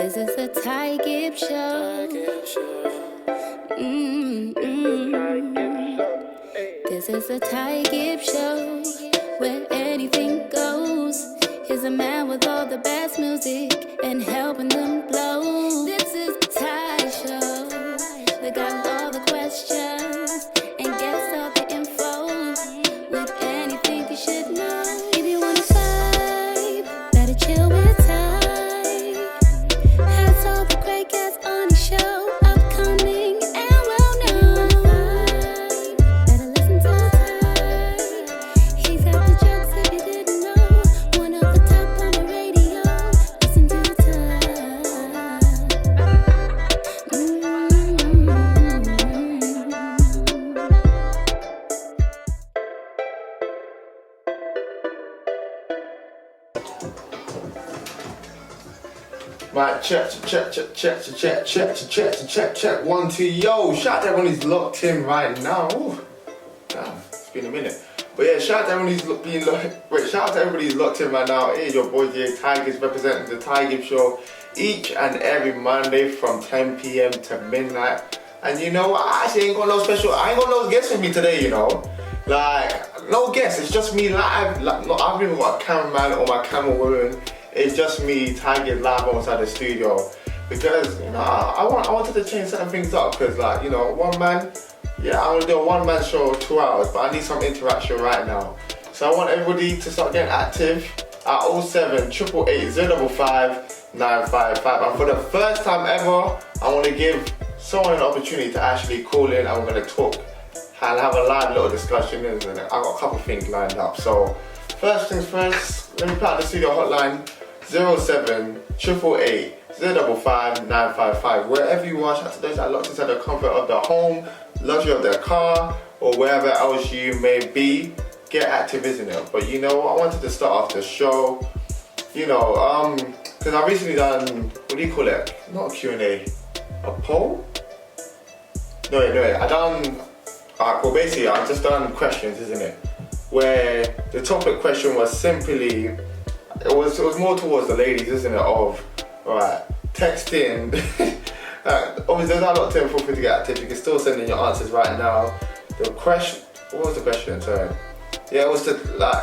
This is the Ty Gibbs Show. This is the Ty Gibbs Show, where anything goes. Here's a man with all the best music and helping them blow. This is the Ty Show. They got all the questions and gets all the info with anything you should know. If you wanna vibe, better chill with Ty. Has all the great guests on the show, upcoming and well known. Better listen to Ty. He's got the jokes if you didn't know. One of the top on the radio. Listen to Ty. Right, check. 1, 2, yo. Shout out to everyone who's locked in right now. Ooh, damn, it's been a minute. But yeah, shout out to everyone who's locked in right now. Here's your boy Jay Tigers representing the Ty Gibbs Show each and every Monday from 10 p.m. to midnight. And you know what? I actually ain't got no guests with me today, you know. Like, no guests, it's just me live. Like, I've even got a cameraman or my camera woman. It's just me, Ty Gibbs, live outside the studio. Because, you know, I wanted to change certain things up. Because, like, you know, one man, yeah, I'm going to do a one-man show 2 hours. But I need some interaction right now. So I want everybody to start getting active at 07 888 055 955. And for the first time ever, I want to give someone an opportunity to actually call in. And we're going to talk and have a live little discussion. And I've got a couple of things lined up. So, first things first, let me put out the studio hotline. 07 888 055 955. Wherever you are, shout out to those that are locked inside the comfort of their home, luxury of their car, or wherever else you may be. Get active, isn't it? But you know what? I wanted to start off the show, you know, because I recently done, what do you call it? Not a Q&A, a poll? No, I done, well basically I just done questions, isn't it? Where the topic question was simply, it was more towards the ladies, isn't it? Of, alright, text in. Obviously, there's not a lot of time for you to get active. You can still send in your answers right now. The question, what was the question? Sorry. Yeah, it was I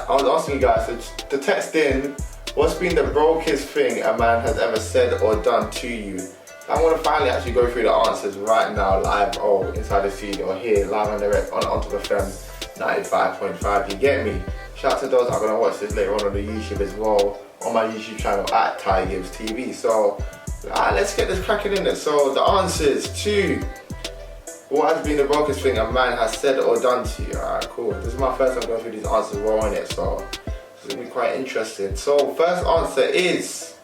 was asking you guys to text in. What's been the brokest thing a man has ever said or done to you? I want to finally actually go through the answers right now, live, inside the studio here, live and direct on Onto the Fem 95.5. You get me? Shout out to those that are going to watch this later on the YouTube as well, on my YouTube channel at Ty Gibbs TV. So, let's get this cracking in it. So, the answers to what has been the brokest thing a man has said or done to you. Alright, cool. This is my first time going through these answers raw in it, so it's going to be quite interesting. So, first answer is,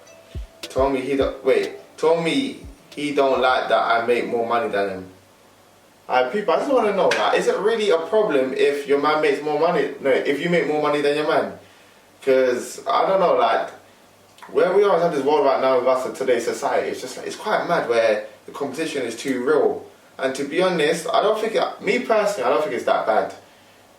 told me he don't like that I make more money than him. Alright, people, I just want to know, like, is it really a problem if your man makes more money? No, if you make more money than your man? Because, I don't know, like, where we are in this world right now with us in today's society, it's just like, it's quite mad where the competition is too real. And to be honest, me personally, I don't think it's that bad.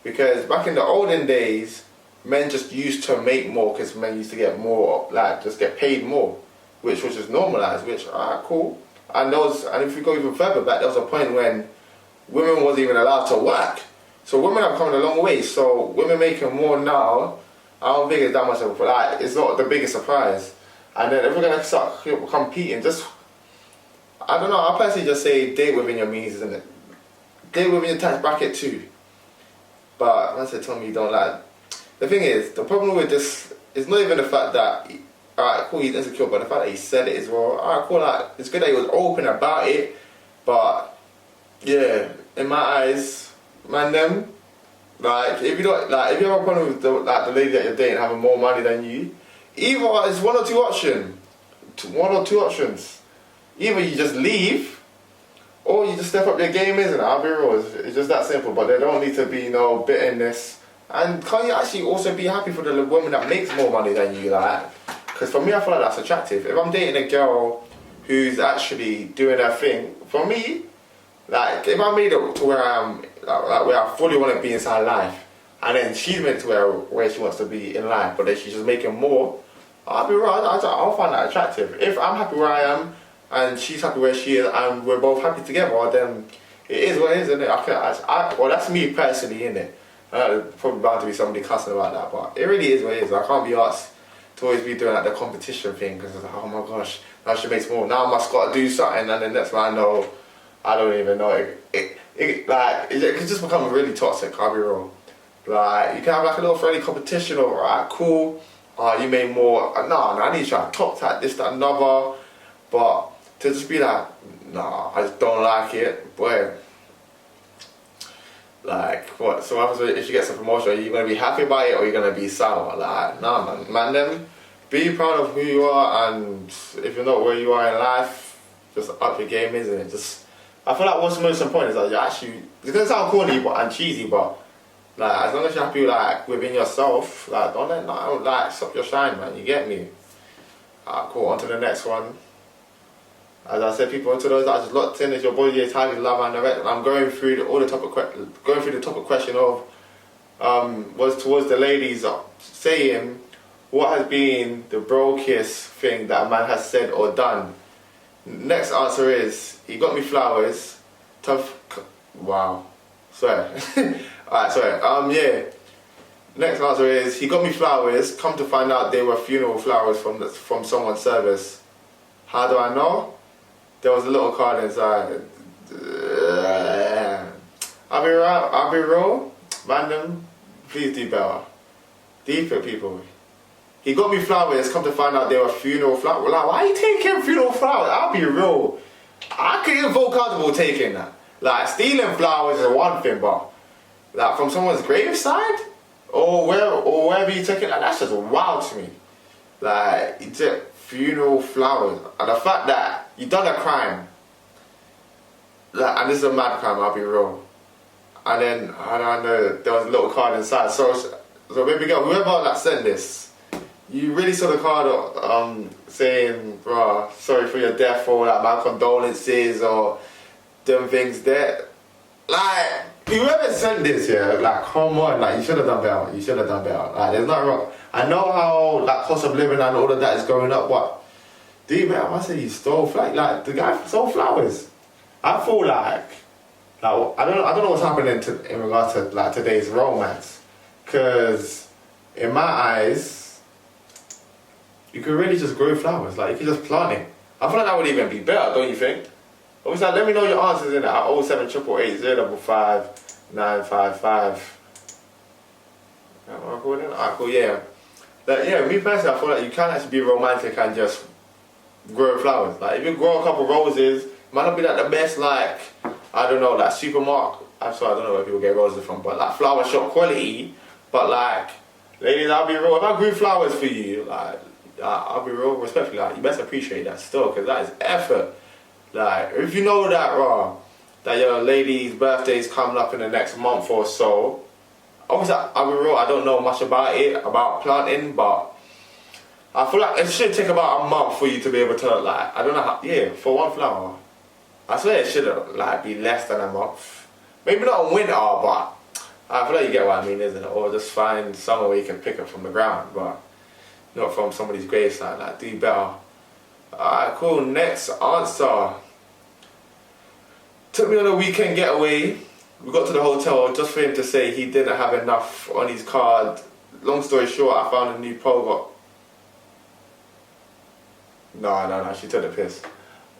Because back in the olden days, men just used to make more because men used to get more, like, just get paid more, which was just normalized, which, alright, cool. And if we go even further back, there was a point when women wasn't even allowed to work. So women have come a long way. So women making more now, I don't think it's that much of a, like, it's not the biggest surprise. And then if we're going to start competing, I don't know, I personally just say date within your means, isn't it? Date within your tax bracket too. But once they tell me you don't like, the thing is, the problem with this is not even the fact that, alright, cool, he's insecure, but the fact that he said it as well, alright, cool, like, it's good that he was open about it, but yeah, in my eyes, man, them, like, if you have a problem with the lady that you're dating having more money than you, either it's one or two options. Either you just leave, or you just step up your game, isn't it? I'll be real, it's just that simple. But there don't need to be no bitterness. And can you actually also be happy for the woman that makes more money than you, like? Because for me, I feel like that's attractive. If I'm dating a girl who's actually doing her thing, for me, like, if I made it to where where I fully want to be inside life, and then she's made it to where she wants to be in life, but then she's just making more, I'll be right. I'll find that attractive. If I'm happy where I am, and she's happy where she is, and we're both happy together, then it is what it is, isn't it? Well, that's me personally, innit? Probably bound to be somebody cussing about that, but it really is what it is. I can't be asked to always be doing like the competition thing because it's like, oh my gosh, now she makes more. Now I must got to do something, and then next man, no, I don't even know. It can just become really toxic. I'll be real. Like you can have like a little friendly competition, or alright, cool. You made more. Nah, I need to try top that, this, that, another. But to just be like, nah, I just don't like it, boy. Like, what? So what happens if she gets a promotion? Are you going to be happy about it, or are you going to be sour? Like, nah, man, then be proud of who you are, and if you're not where you are in life, just up your game, isn't it? I feel like what's most important is that you're actually, it's going to sound corny and cheesy, but like, as long as you're happy like within yourself, like don't let stop your shine, man. You get me? Cool. On to the next one. As I said, people, to those that are just locked in, it's your boy Jay Tigers, Love and Direct, and I'm going through the topic question of was towards the ladies saying what has been the brokest thing that a man has said or done. Next answer is he got me flowers. Wow. Sorry. Alright, sorry. Yeah. Next answer is he got me flowers. Come to find out they were funeral flowers from someone's service. How do I know? There was a little card inside. I'll be real. Random. Please do better. Deeper people. He got me flowers. Come to find out they were funeral flowers. Like, why are you taking funeral flowers? I'll be real. I can even feel comfortable taking that. Like, stealing flowers is one thing, but like from someone's graveside or wherever you took it, like, that's just wild to me. Like, you took funeral flowers, and the fact that you done a crime, like, and this is a mad crime, I'll be real. And then I don't know, there was a little card inside. So baby girl, whoever that sent this, you really saw the card saying, bruh, sorry for your death, or like my condolences, or them things there. Like, whoever sent this, yeah, like, come on, like, you should have done better. You should have done better. Like, there's nothing wrong. I know how, like, cost of living and all of that is going up, but do you better? I say you stole flowers. Like, the guy stole flowers. I feel like I don't know what's happening in regards to like today's romance, because in my eyes, you could really just grow flowers. Like, you could just plant it. I feel like that would even be better, don't you think? Obviously, let me know your answers in it at 07888 055 955. Am I recording? Alright, cool, yeah. Me personally, I feel like you can actually be romantic and just grow flowers. Like, if you grow a couple roses, it might not be like the best, like, I don't know, like supermarket. I'm sorry, I don't know where people get roses from, but like flower shop quality. But like, ladies, I'll be real. If I grew flowers for you, like, I'll be real respectfully. Like, you best appreciate that still, because that is effort. Like, if you know that, that your lady's birthday is coming up in the next month or so, obviously, I'll be real, I don't know much about it, about planting, but I feel like it should take about a month for you to be able to, like, I don't know how, yeah, for one flower. I swear it should, like, be less than a month. Maybe not in winter, but I feel like you get what I mean, isn't it? Or just find somewhere where you can pick it from the ground, but not from somebody's graveside, like, do better. Alright, cool, next answer. Took me on a weekend getaway. We got to the hotel just for him to say he didn't have enough on his card. Long story short, I found a new pogo. No, she took the piss.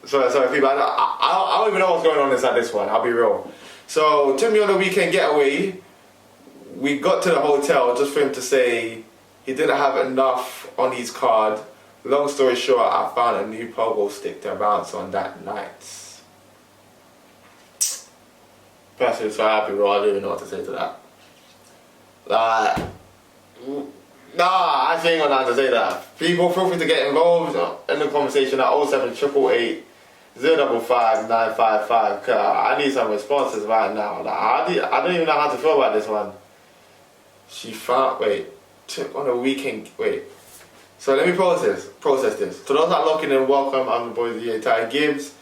Sorry, people, I don't even know what's going on inside this one, I'll be real. So, took me on a weekend getaway. We got to the hotel just for him to say he didn't have enough on his card. Long story short, I found a new pogo stick to bounce on that night. Personally, so happy, bro. I don't even know what to say to that. Like, nah, I ain't got nothing to say to that. People, feel free to get involved in the conversation at 07888 055 955. Cause I need some responses right now. Like, I don't even know how to feel about this one. She found, took on a weekend, So let me process this. To those not looking in, welcome. I'm the boy the Ty Gibbs.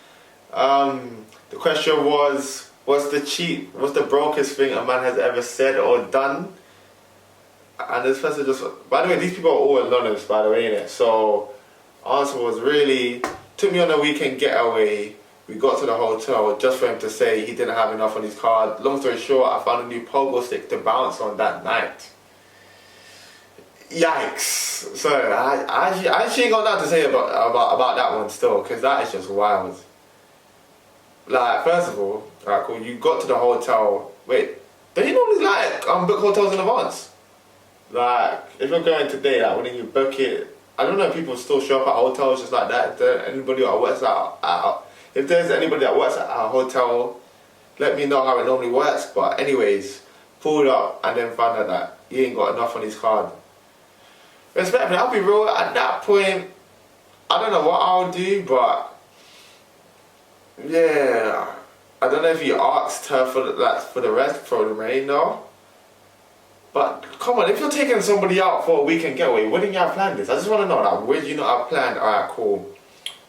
The question was, what's the brokest thing a man has ever said or done? And this person just, by the way, these people are all anonymous, by the way, innit? So, answer was really, took me on a weekend getaway. We got to the hotel just for him to say he didn't have enough on his card. Long story short, I found a new pogo stick to bounce on that night. Yikes. So, I actually ain't got nothing to say about that one still, because that is just wild. Like, first of all, alright, cool, you got to the hotel. Wait, don't you normally book hotels in advance? Like, if you're going today, like, when you book it, I don't know if people still show up at hotels just like that. If there's anybody that works if there's anybody that works at a hotel, let me know how it normally works. But anyways, pulled up and then found out that he ain't got enough on his card. Respectfully, I'll be real, at that point, I don't know what I'll do, but yeah, I don't know if you asked her for the remainder. But come on, if you're taking somebody out for a weekend getaway, wouldn't you have planned this? I just want to know, like, where do you not have planned? Alright, cool.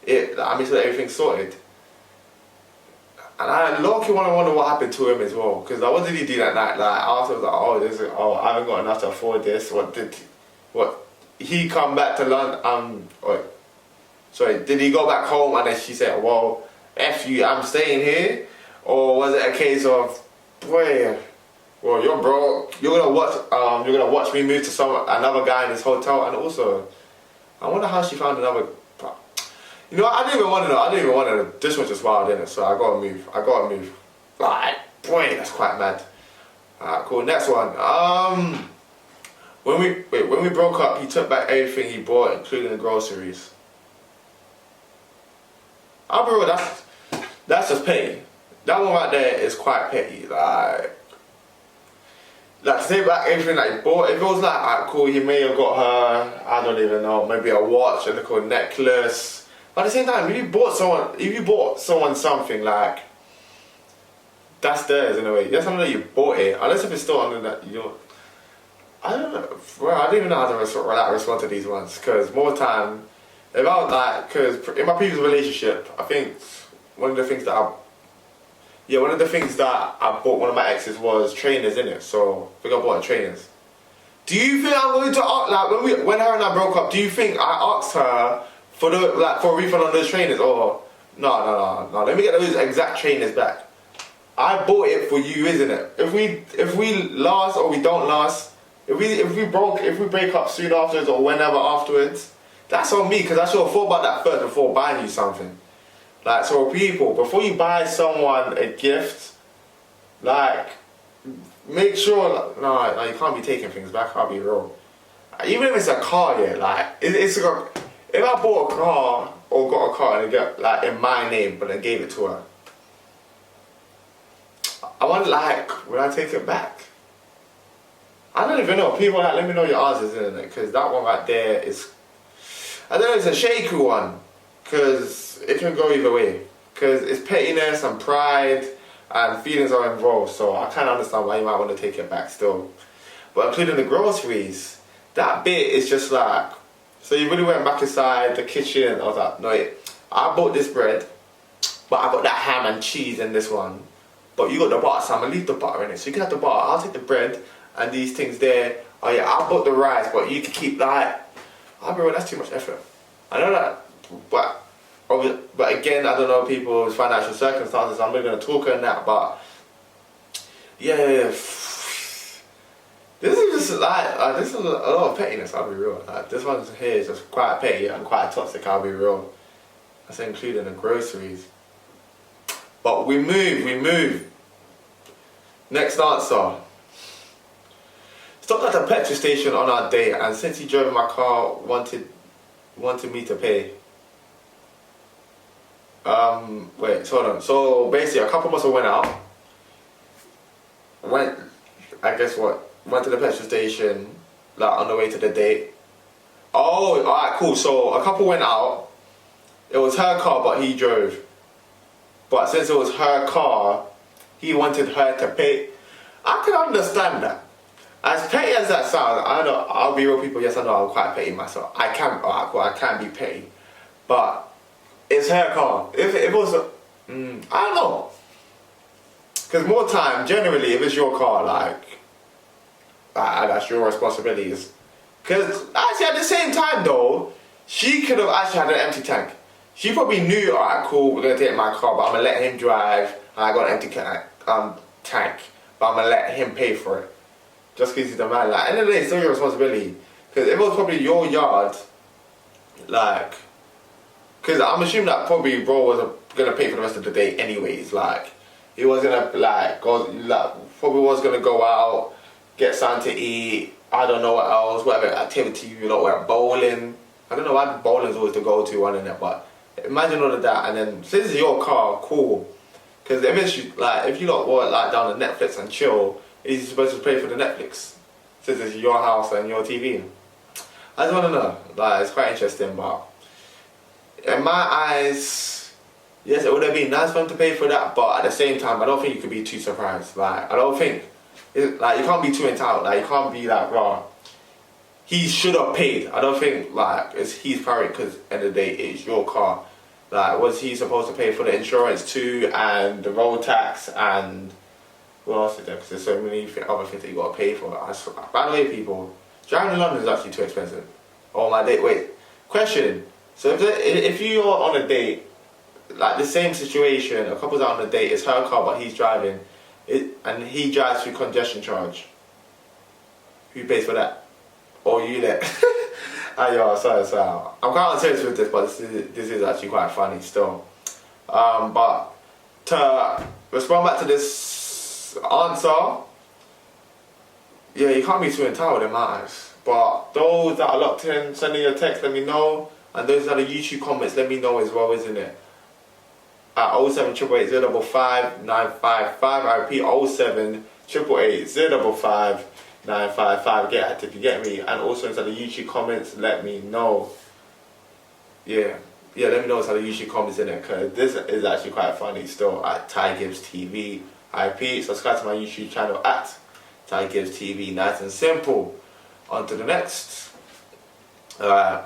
I mean, so that everything's sorted. And I low-key want to wonder what happened to him as well. Because what did he do that night? Like, after I was like, I haven't got enough to afford this. He come back to London, did he go back home and then she said, well, F you, I'm staying here? Or was it a case of, boy, well, you're broke. You're gonna watch me move to another guy in this hotel, and also, I wonder how she found another. You know, I didn't even want to know. I didn't even want to know. This was just wild, innit? So I gotta move. Like, boy, that's quite mad. Alright, cool. Next one. When we broke up, he took back everything he bought, including the groceries. I'll be real. That's just petty. That one right there is quite petty. Like, to take back everything that he bought, if it was like, alright, cool, he may have got her, I don't even know, maybe a watch, a little necklace. But at the same time, if you bought someone something, like, that's theirs in a way. That's something that you bought it, unless if it's still under that, you know. I don't know, well, I don't even know how to respond to these ones, because more time, because in my previous relationship, I think one of the things that I bought one of my exes was trainers, innit? So I think I bought her trainers. Do you think I'm going to ask, when her and I broke up, do you think I asked her for a refund on those trainers? Or no, let me get those exact trainers back. I bought it for you, isn't it? If we last or we don't last, if we break up soon afterwards or whenever afterwards, that's on me, because I should have thought about that first before buying you something. Like, so people, before you buy someone a gift, like, make sure, no, you can't be taking things back, I'll be real. Even if it's a car, yeah, like, if I bought a car, or got a car and it got, like, in my name, but I gave it to her, I want, like, would I take it back? I don't even know. People, like, let me know your answers, innit? Because that one right there is, I don't know, it's a shaky one. Because it can go either way. Because it's pettiness and pride and feelings are involved. So I kind of understand why you might want to take it back still. But including the groceries, that bit is just like, so you really went back inside the kitchen. I was like, no, I bought this bread, but I got that ham and cheese in this one. But you got the butter, so I'm going to leave the butter in it. So you can have the butter, I'll take the bread and these things there. Oh yeah, I bought the rice, but you can keep that. Oh bro, that's too much effort. I know that. But again, I don't know people's financial circumstances. I'm not going to talk on that, but yeah. This is just like this is a lot of pettiness. I'll be real. Like, this one here is just quite petty and quite toxic. I'll be real. That's including the groceries. But we move. Next answer. Stopped at a petrol station on our date, and since he drove my car, wanted me to pay. Wait, hold on. So basically, a couple of us went out. Went to the petrol station, like on the way to the date. Oh, alright, cool. So a couple went out. It was her car, but he drove. But since it was her car, he wanted her to pay. I can understand that. As petty as that sounds, I know, I'll be real people, yes I know I'm quite petty myself. I can be petty. But it's her car. If it was I don't know. Because more time, generally, if it's your car, like, that's your responsibilities. Because actually at the same time though, she could have actually had an empty tank. She probably knew, alright, cool, we're gonna take my car, but I'm gonna let him drive, and I got an empty tank, but I'm gonna let him pay for it. Just because he's the man. Like, end of the day, it's still your responsibility. Because if it was probably your yard, like, because I'm assuming that probably bro was gonna pay for the rest of the day anyways. Like, he was gonna probably was gonna go out, get something to eat. I don't know what else, whatever activity, we're bowling. I don't know why bowling's always the go-to one in it, but imagine all of that. And then since it's your car, cool. Because if it's like if you lot want like down to Netflix and chill, is supposed to pay for the Netflix since it's your house and your TV. I just want to know. Like, it's quite interesting, but in my eyes, yes, it would have been nice for him to pay for that, but at the same time, I don't think you could be too surprised. Like, I don't think, like, you can't be too entitled. Like, you can't be like, bro, he should have paid. I don't think, like, it's his priority because at the end of the day, it's your car. Like, was he supposed to pay for the insurance too, and the road tax, and what else is there? Because there's so many other things that you got to pay for. By the way, people, driving in London is actually too expensive. Oh my day, wait. Question. So if you're on a date, like the same situation, a couple's out on a date, it's her car but he's driving, and he drives through congestion charge. Who pays for that? Or you let? Sorry. I'm quite on serious with this, but this is actually quite funny still. But to respond back to this answer, yeah, you can't be too entitled in my eyes. But those that are locked in, sending a text, let me know. And those that are YouTube comments, let me know as well, isn't it? At 07888 955. I repeat, 07888 955. Get active, you get me. And also inside the YouTube comments, let me know. Yeah, let me know inside the YouTube comments in it, because this is actually quite funny still. At Ty Gibbs TV. I repeat, subscribe to my YouTube channel at Ty Gibbs TV. Nice and simple. On to the next. This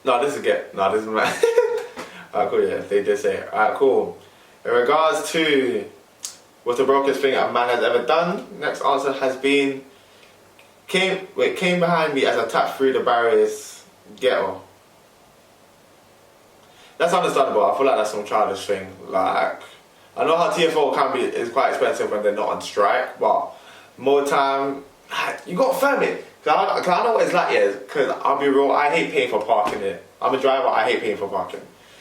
is mine. Alright, cool, yeah, they did say it. Alright, cool. In regards to what's the brokest thing a man has ever done, next answer has been came behind me as I tapped through the barriers ghetto. That's understandable. I feel like that's some childish thing. Like, I know how TFO is quite expensive when they're not on strike, but more time, you got to firm it. Cause I know what it's like, yeah, because I'll be real, I hate paying for parking it. I'm a driver, I hate paying for parking.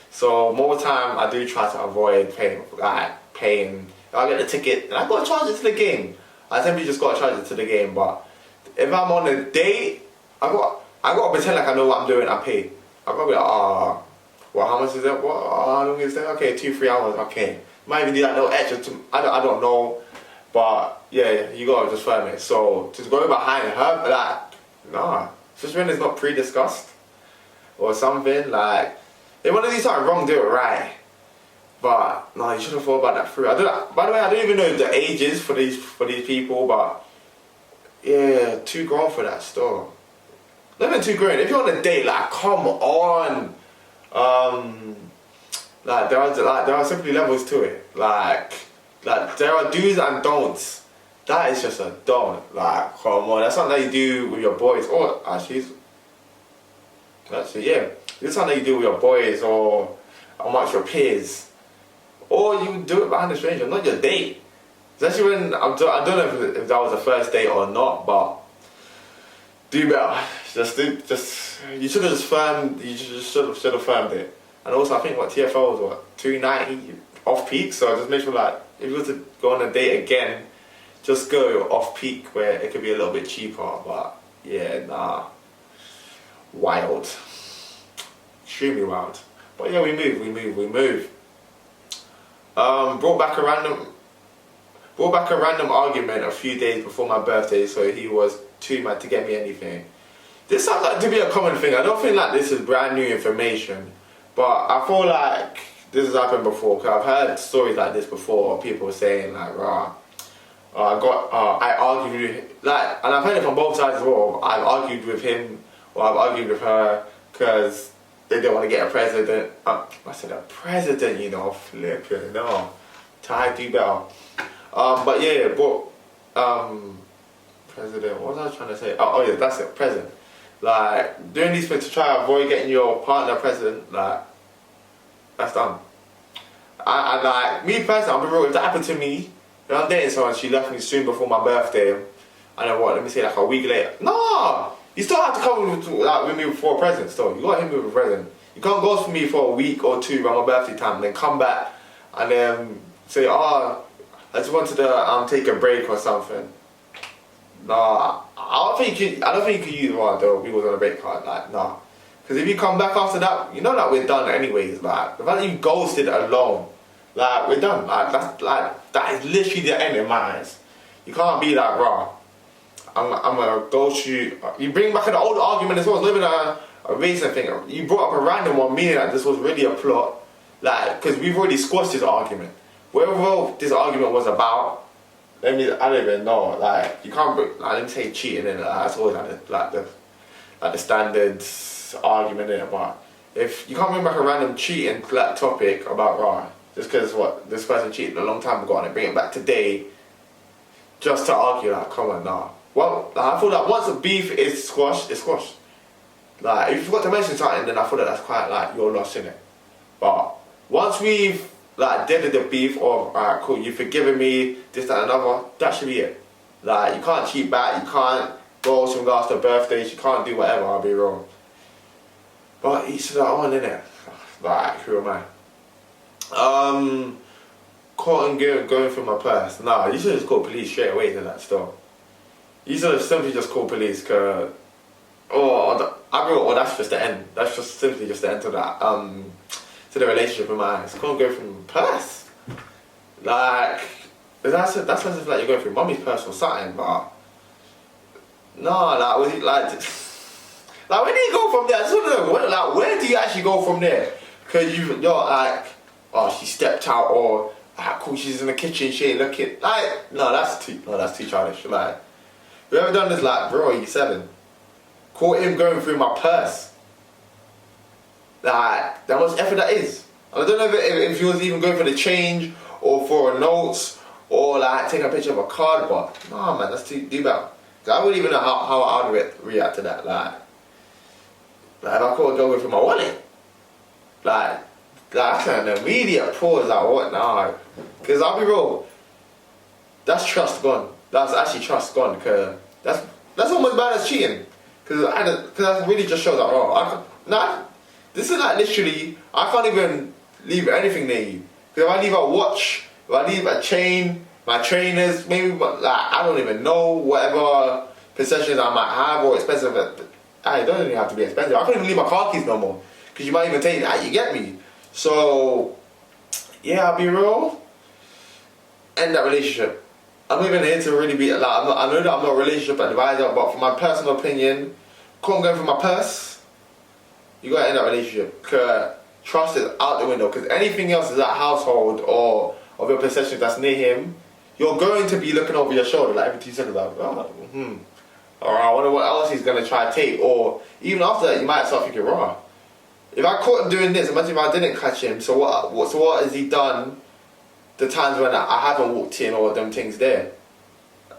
So more time, I do try to avoid paying. I'll get the ticket, and I got to charge it to the game. I simply just got to charge it to the game, but if I'm on a date, I got to pretend like I know what I'm doing, I pay. I got to be like, how much is that? How long is that? Okay, 2-3 hours, okay. Might even do that little extra, I don't know. But yeah, you gotta just firm it. So just going behind her, like, nah. Especially when it's not pre-discussed or something. Like, if you want to do something wrong, do it right. But no, you should have thought about that through. By the way, I don't even know the ages for these people, but yeah, too grown for that still. Not even too grown. If you're on a date, like, come on. Like there are simply levels to it. Like there are do's and don'ts. That is just a don't. Like, come on, that's something that you do with your boys. Or actually yeah, it's something that you do with your boys or amongst your peers. Or you do it behind a stranger, not your date. Especially when I don't know if that was the first date or not, but do better. You should have just firmed. You should have firmed it. And also, I think TFO was $290 off peak. So just make sure, like, if you were to go on a date again, just go off peak where it could be a little bit cheaper. But yeah, nah, wild, extremely wild. But yeah, we move. Brought back a random argument a few days before my birthday, so he was too mad to get me anything. This sounds like to be a common thing. I don't think like this is brand new information, but I feel like this has happened before, because I've heard stories like this before of people saying like, I argued with, like, and I've heard it from both sides as well. I've argued with him or I've argued with her because they didn't want to get a president. I said a president, flipping, no. Ty, do better. But yeah, President, what was I trying to say? Oh yeah, that's it, president. Like, doing these things to try to avoid getting your partner president, like, that's dumb. I like, me personally, I'll be real, if that happened to me, when I'm dating someone, she left me soon before my birthday, and then what, let me say like a week later. No! You still have to come with me before a present still. You gotta hit me with a present. You can't go for me for a week or two around my birthday time, and then come back and then say, oh, I just wanted to take a break or something. Nah, I don't think you can use one though. We was on a break card, like nah. Because if you come back after that, you know that we're done anyways. Like the fact that you ghosted alone, like we're done. That is literally the end in my eyes. You can't be like raw. I'm gonna ghost you. You bring back an old argument as well. It's not even a recent thing. You brought up a random one, meaning that this was really a plot. Like, because we've already squashed this argument. Whatever this argument was about, I don't even know. Like, you can't bring, like, let me say cheating in it. That's always like the standards argument in it. But if you can't bring back a random cheating topic about raw, just because what this person cheated a long time ago and bring it back today, just to argue, like, come on, nah. Well, like, I feel like once a beef is squashed, it's squashed. Like, if you forgot to mention something, then I feel like that's quite like your loss, innit? But once we've like deaded the beef, or alright, cool, you've forgiven me, this, that, and another, that should be it. Like, you can't cheat back, you can't go some regards to birthdays, you can't do whatever, I'll be wrong. But each to their own, innit? Like, who am I? Caught and going through my purse. Nah, you should just call police straight away to that stuff. You should have simply just called police, cause that's just the end. That's just simply just the end to that to the relationship in my eyes. Can't go through my purse. Like that sounds like you're going through mummy's purse or something, but no, like was it like where do you go from there? I just want to know, where do you actually go from there? Because you're like, oh, she stepped out, or cool, she's in the kitchen, she ain't looking. Like, that's too childish. Like, you ever done this? Like, bro, you're 7. Caught him going through my purse. Like, that much effort that is. And I don't know if he was even going for the change, or for a notes, or like take a picture of a card, but nah, man, that's too bad. I wouldn't even know how I would react to that. Like if I caught a girl going through my wallet, like that's an immediate pause. Like, what? Nah, because I'll be real, that's trust gone. That's actually trust gone. Because that's almost bad as cheating. Because that really just shows that, this is like literally, I can't even leave anything near you. Because if I leave a watch, if I leave a chain, my trainers, maybe, like, I don't even know, whatever possessions I might have or expensive, it doesn't even have to be expensive. I can't even leave my car keys no more. Because you might even take that, you get me? So, yeah, I'll be real, end that relationship. I'm not even here to really be, like, I know that I'm not a relationship advisor, but from my personal opinion, can't go for my purse, you gotta end that relationship. Because trust is out the window. Because anything else is that household or of your possessions that's near him, you're going to be looking over your shoulder like every 2 seconds, like, or I wonder what else he's gonna try to take. Or even after that, you might start thinking, raw, if I caught him doing this, imagine if I didn't catch him, so what has he done the times when I haven't walked in or them things there?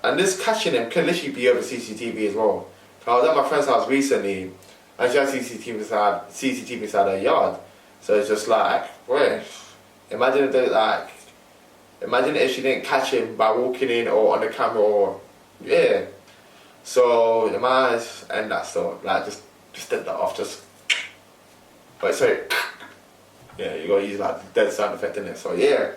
And this catching him can literally be over CCTV as well. I was at my friend's house recently, and she had CCTV inside her yard. So it's just like, wait, imagine if she didn't catch him by walking in or on the camera, or yeah. So in my eyes, and that stuff, like just did that off, but sorry, yeah, you gotta use like the dead sound effect in it. So yeah.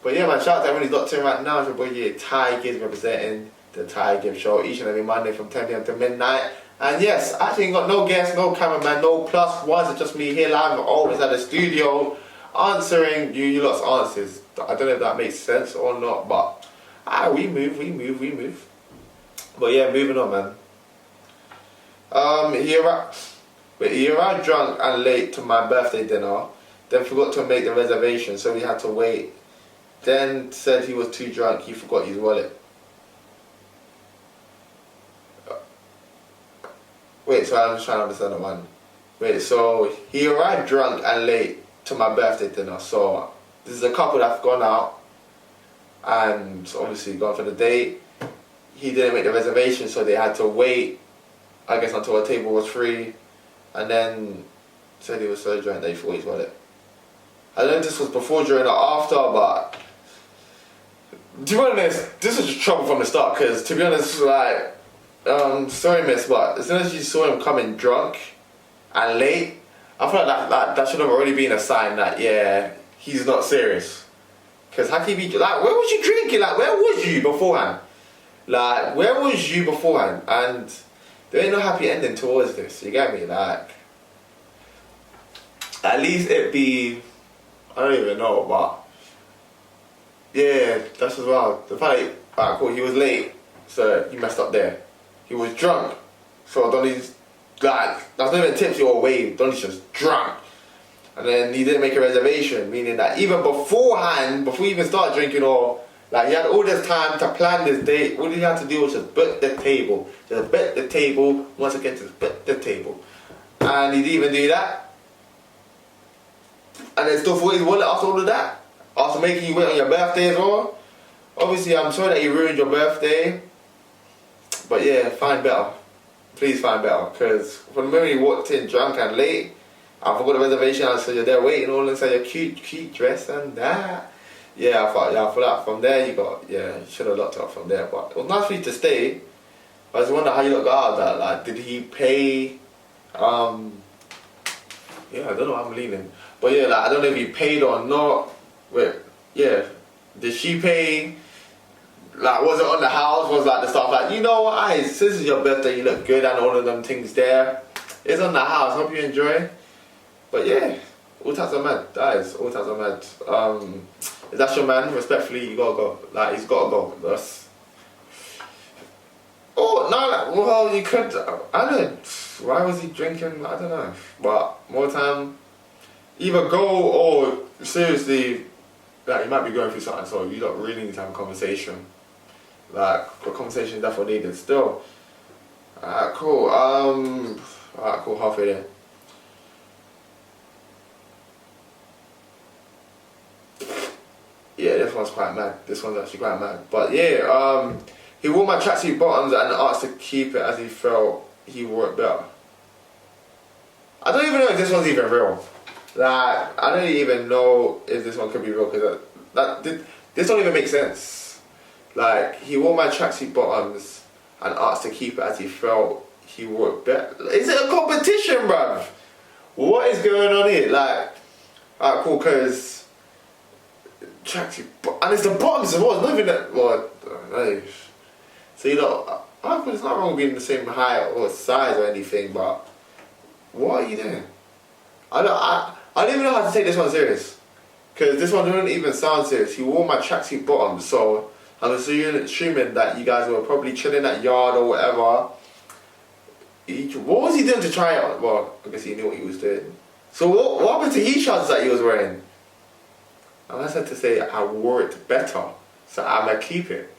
But yeah, man, shout out to everyone who's locked in right now. It's your boy Ty Gibbs representing the Ty Gibbs Show each and every Monday from 10 PM to midnight. And yes, I actually got no guests, no cameraman, no plus ones. It's just me here live, always at the studio, answering you lot's answers. I don't know if that makes sense or not, but we move. But yeah, moving on, man. He arrived drunk and late to my birthday dinner, then forgot to make the reservation, so we had to wait. Then said he was too drunk, he forgot his wallet. Wait, so I'm just trying to understand that one. Wait, so he arrived drunk and late to my birthday dinner. So this is a couple that's gone out and obviously gone for the date. he didn't make the reservation, so they had to wait, I guess, until a table was free, and then said he was so drunk that he thought he's got it. I don't know if this was before, during, or after, but to be honest, this was just trouble from the start, because to be honest, like, sorry miss, but as soon as you saw him coming drunk and late, I feel like that should have already been a sign that, yeah, he's not serious. Because how can he be, like, where was you drinking? Like, where was you beforehand? Like, where was you beforehand? And there ain't no happy ending towards this, you get me? Like, at least it be, I don't even know, but yeah, that's as well. The fact that, alright, cool, he was late, so he messed up there. He was drunk, so Donnie's like, that's not even tipsy or waved, Donnie's just drunk. And then he didn't make a reservation, meaning that even beforehand, before he even started drinking, or like, he had all this time to plan this date. All he had to do was just book the table. Just book the table, once again, just book the table. And he didn't even do that. And then still thought his wallet after all of that. After making you wait on your birthday as well. Obviously, I'm sorry that he ruined your birthday. But yeah, find better. Please find better. Because from the moment he walked in drunk and late, I forgot the reservation, I said you're there waiting, all and said your cute dress and that. Yeah, I thought that from there you should have locked up from there. But it was nice for you to stay. I just wonder how you got out of that. Like, did he pay, yeah, I don't know how I'm leaning. But yeah, like, I don't know if he paid or not. Wait, yeah. Did she pay? Like, was it on the house? Was like the stuff like, you know what, this is your birthday, you look good and all of them things there. It's on the house, hope you enjoy. But yeah, all types of mad, that is, all types of mad. If that's your man, respectfully, you gotta go. Like, he's gotta go. That's... Oh, no, like, well, you could, I don't know, why was he drinking? I don't know. But more time, either go or seriously, like, you might be going through something, so you don't really need to have a conversation. Like, a conversation definitely needed still. Alright, cool. Alright, cool, halfway there. Yeah, this one's quite mad. This one's actually quite mad. But yeah, he wore my tracksuit bottoms and asked to keep it as he felt he wore it better. I don't even know if this one's even real. Like, I don't even know if this one could be real, because this don't even make sense. Like, he wore my tracksuit bottoms and asked to keep it as he felt he wore it better. Is it a competition, bruv? What is going on here? Like, alright, cool, because tracksuit, and it's the bottoms as well. It's not even that. Well, so you know, it's not wrong with being the same height or size or anything, but what are you doing? I don't even know how to take this one serious, because this one doesn't even sound serious. He wore my tracksuit bottoms, so I'm assuming that you guys were probably chilling at yard or whatever. What was he doing to try it on? Well, I guess he knew what he was doing. So what happened to his shorts that he was wearing? I said to say I wore it better, so I'ma keep it.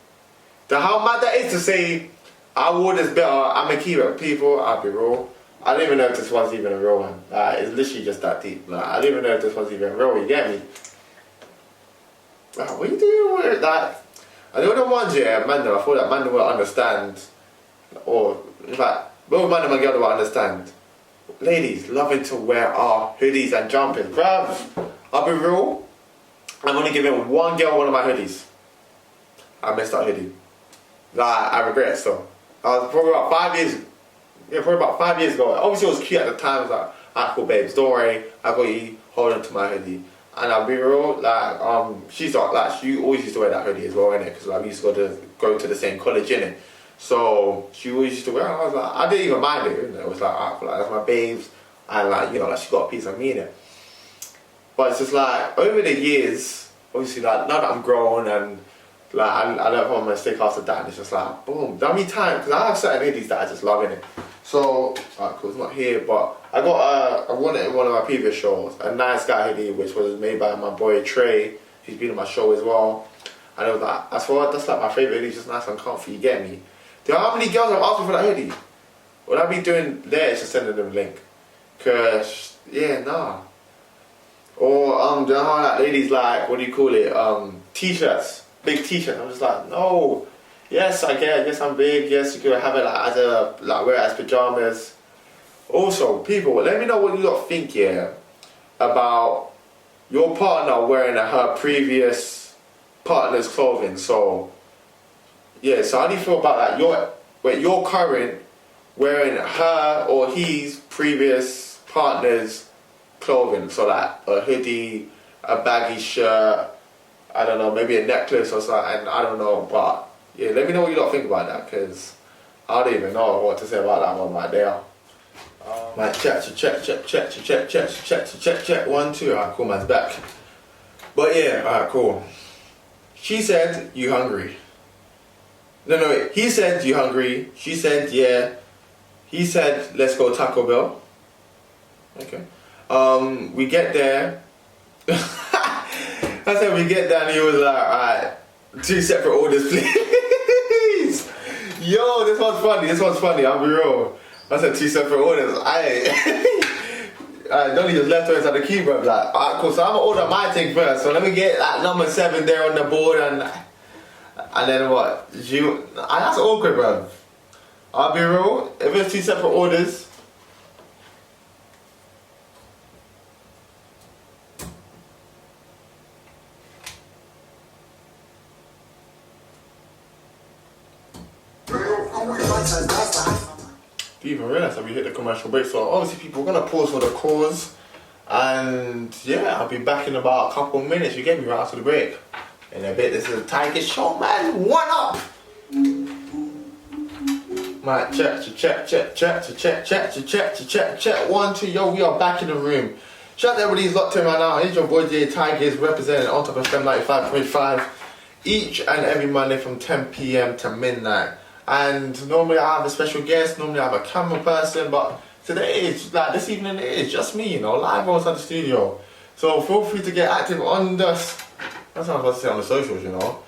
How mad that is to say I wore this better, I'ma keep it. People, I'll be real. I don't even know if this one's even a real one. It's literally just that deep. Like, I don't even know if this one's even real, you get me? What are you doing with that? I know the ones, yeah, Manda, I thought that Manda will understand. Or, in fact, both Manda and girl will understand. Ladies, loving to wear our hoodies and jumpers. Bruv, I'll be real. I'm only giving one girl one of my hoodies. I missed that hoodie. Like, I regret it still. I was probably about 5 years. Yeah, probably about 5 years ago. Obviously, it was cute at the time. I was like, alright, cool, babes, don't worry. I got you. Hold on to my hoodie. And I'll be real. Like, she always used to wear that hoodie as well, innit? Because like, we used to go to the same college, innit? So she always used to wear it. I was like, I didn't even mind it. It was like, alright, cool, like, that's my babes. And like, you know, like, she got a piece of me in it. But it's just like, over the years, obviously, like, now that I'm grown and like, I learned from my mistake after that, and it's just like, boom, that many times, because I have certain hoodies that I just love in it. So, alright, cool, it's not here, but I got, I won it in one of my previous shows, a nice guy hoodie, which was made by my boy Trey. He's been on my show as well. And it was like, that's like my favourite hoodie, it's just nice and comfy, you get me? Do you know how many girls have asked me for that hoodie? What I be doing there is just sending them a link. Cause, yeah, nah. Or, do you know how like ladies like, what do you call it, t-shirts, big t-shirts. I'm just like, no, Yes, I get. Yes, I'm big. Yes, you could have it like as a like wear it as pajamas. Also, people, let me know what you lot think here about your partner wearing her previous partner's clothing. So, yeah. So how do you feel about that? Your current wearing her or his previous partner's clothing. So like a hoodie, a baggy shirt. I don't know, maybe a necklace or something. I don't know, but yeah, let me know what you lot think about that, because I don't even know what to say about that one right there. Like check. 1, 2. Alright, cool, man's back. But yeah, alright, cool. She said, "You hungry?" No, wait. He said, "You hungry?" She said, "Yeah." He said, "Let's go Taco Bell." Okay. We get there. I said we get there and he was like, "Alright, 2 separate orders, please." Yo, this one's funny, I'll be real. I said 2 separate orders. Donnie just left her inside the queue, bro. Like, alright, cool, so I'm gonna order my thing first. So let me get that number 7 there on the board and then what? That's awkward, bro. I'll be real, if it's 2 separate orders. Do you even realise that we hit the commercial break? So obviously people are gonna pause for the cause, and yeah, I'll be back in about a couple of minutes. You get me right after the break. In a bit, this is a Tiger Show, man. One up. My check. 1, 2. Yo, we are back in the room. Shout out to everybody who's locked in right now. It's your boy Jay Tigers representing on top of FM 95.5 each and every Monday from 10 p.m. to midnight. And normally I have a special guest, normally I have a camera person, but today it's like this evening it is just me, you know, live outside the studio. So feel free to get active on the, that's what I'm supposed to say, on the socials, you know.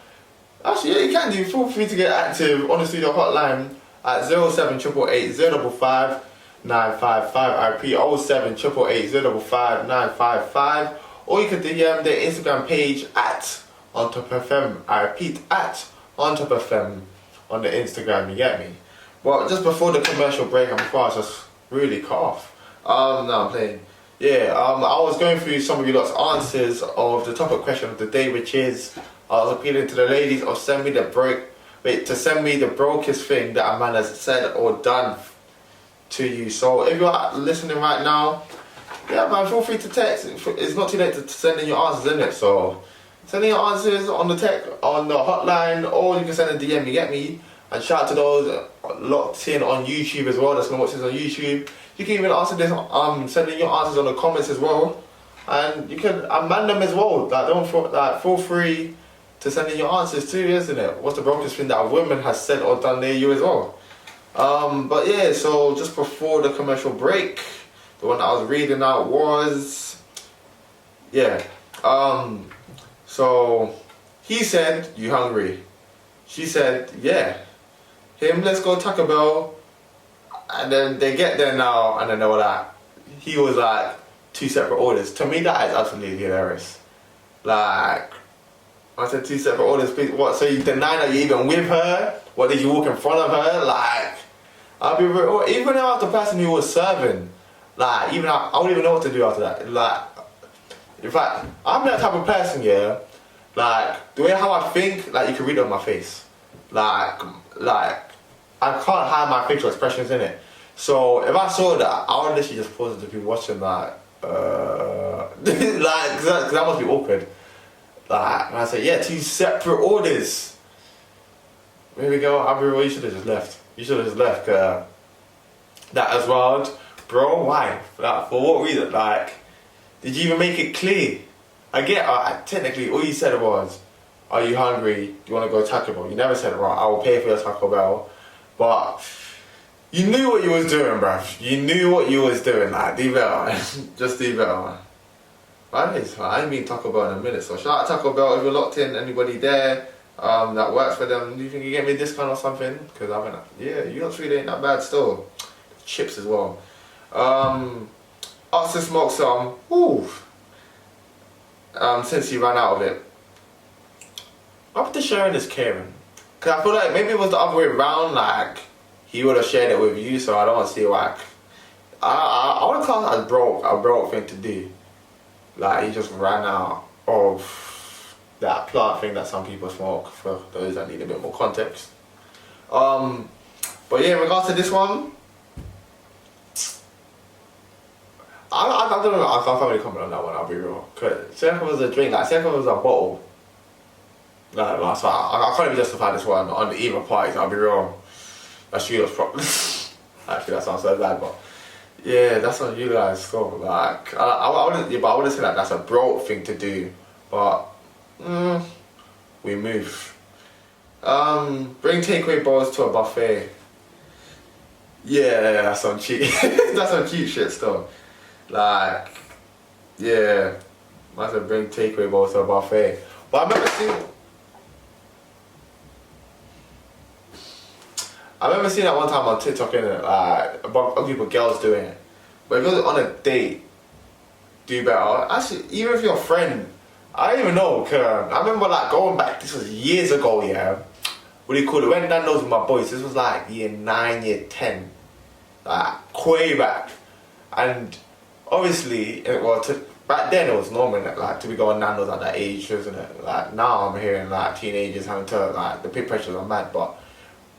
Actually, yeah, you can do. Feel free to get active on the studio hotline at 07888 055 955. I repeat, 07888 055 955. Or you can DM their Instagram page at On Top FM. I repeat, at On Top FM. On the Instagram, you get me? Well, just before the commercial break, and before I was just really cough. No, I'm playing. Yeah, I was going through some of you lot's answers of the topic question of the day, which is, I was appealing to the ladies of send me the brokest thing that a man has said or done to you. So if you're listening right now, yeah, man, feel free to text. It's not too late to send in your answers, isn't it? So send in your answers on the on the hotline, or you can send a DM, you get me? And shout out to those locked in on YouTube as well, that's gonna watch this on YouTube. You can even answer this, send in your answers on the comments as well. And you can amend them as well. Like, feel free to send in your answers too, isn't it? What's the brokest thing that a woman has said or done near you as well? But yeah, so just before the commercial break, the one that I was reading out was, yeah. So he said, "You hungry?" She said, "Yeah." Him, "Let's go Taco Bell." And then they get there now, and then they were like, he was like 2 separate orders. To me, that is absolutely hilarious. Like, I said 2 separate orders. What? So you deny that you're even with her? What, did you walk in front of her? Like, I'll be real. Even though I was the person who was serving, like, even I wouldn't even know what to do after that. Like, in fact, I'm that type of person, yeah. Like, the way how I think, like, you can read it on my face. Like, I can't hide my facial expressions in it. So if I saw that, I would literally just pause it to be watching, like, like, cause that must be awkward. Like, and I said, yeah, 2 separate orders. Here we go. I'll be real, you should have just left. You should have just left. That as well, bro. Why? Like, for what reason? Like, did you even make it clear? I get. Technically, all you said was, "Are you hungry? Do you want to go Taco Bell?" You never said, "Right, I will pay for your Taco Bell." But you knew what you was doing, bruv. You knew what you was doing. Like, do better. Just do better. But anyways, I ain't been Taco Bell in a minute. So shout out Taco Bell if you're locked in. Anybody there that works for them? Do you think you get me a discount or something? Because I mean, yeah, you don't treat it ain't that bad still. Chips as well. Us to smoke some. Ooh. Since you ran out of it. After sharing is caring. Cause I feel like maybe it was the other way around, like, he would have shared it with you, so I don't see why. I would class it as a broke thing to do. Like, he just ran out of that plant thing that some people smoke, for those that need a bit more context. But yeah, in regards to this one, I don't know, I can't really comment on that one, I'll be real. Cause second was a drink, like second was a bottle. Like, so I can't even justify this one on either parties, I'll be real. That's you guys' problem. Actually, that sounds so bad, but yeah, that's on you guys' score. Like, I wouldn't say that that's a broke thing to do, but we move. Bring takeaway bowls to a buffet. Yeah, that's some cheap. That's some cheap shit still. Like, yeah, might have bring takeaway bowls to a buffet. But I remember seeing that one time on TikTok, innit, like a bunch of people, girls doing it. But if it was on a date, do better. Actually, even if you're a friend, I don't even know. Cause I remember like going back. This was years ago. Yeah, what do you call it? When Dan knows with my boys. This was like year 9, year 10, like way back. And obviously, back then it was normal, like to be going Nando's at that age, isn't it? Like now I'm hearing like teenagers having to like the peer pressures are mad, but.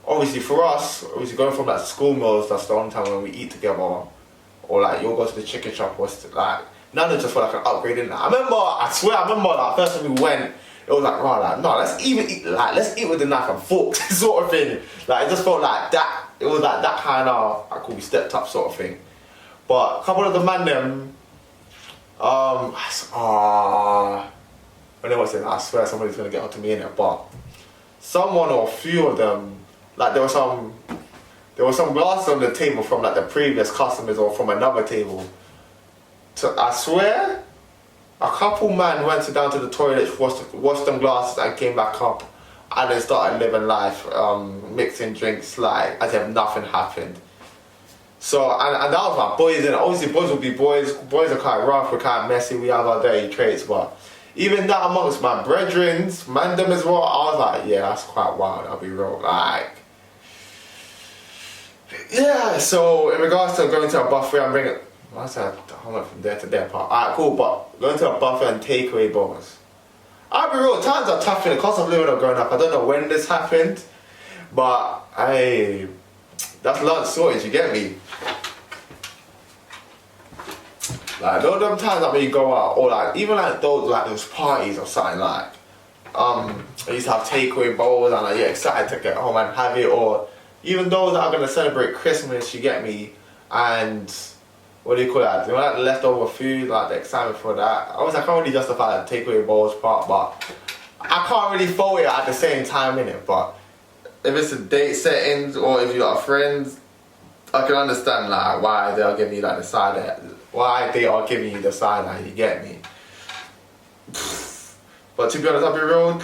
Obviously for us, going from like school meals, that's the only time when we eat together, or like you'll go to the chicken shop, or like none of just for like an upgrade in that. I swear I remember like first time we went, it was like, right, like no, let's eat with the knife and fork sort of thing. Like it just felt like that. It was like that kind of like we stepped up sort of thing. But a couple of the man them, when they was saying, I swear somebody's gonna get onto me in it, but someone or a few of them. Like there was some glasses on the table from like the previous customers or from another table. So I swear, a couple man went down to the toilet, washed them glasses and came back up and then started living life, mixing drinks like as if nothing happened. So, and that was my boys, and obviously boys will be boys. Boys are quite rough, we're kind of messy, we have our dirty traits, but even that amongst my brethrens, man them as well, I was like, yeah, that's quite wild, I'll be real. Like, yeah, so in regards to going to a buffet, I'm bringing, I said, I went from there to there part. Alright, cool, but going to a buffet and takeaway bowls. I'll be real, times are tough in the cost of living of growing up. I don't know when this happened, but that's lunch sorted, you get me? Like, those them times that when you go out, or like, even like those parties or something like, I used to have takeaway bowls and like, you're excited to get home and have it, or even those that are going to celebrate Christmas, you get me, and what do you call that? You know, like the leftover food, like the excitement for that. Obviously, I can't really justify the takeaway bowls part, but I can't really fault it at the same time, innit? But if it's a date settings or if you got friends, I can understand like why they are giving you like the side eye, why they are giving you the side eye, you get me? But to be honest, I'll be real,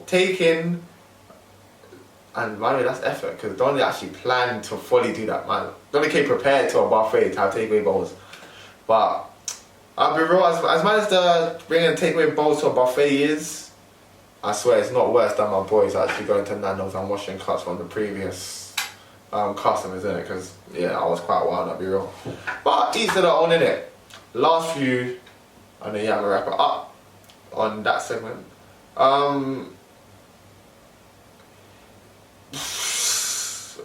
taking. And by the way, that's effort, because don't really actually plan to fully do that, man. Don't really came prepared to a buffet to have takeaway bowls. But I'll be real, as mad as the bringing takeaway bowls to a buffet is, I swear it's not worse than my boys actually going to Nando's and washing cuts from the previous customers, innit? Because yeah, I was quite wild, I'll be real. But each to their own, innit? Last few, and then yeah, I'm gonna wrap it up on that segment.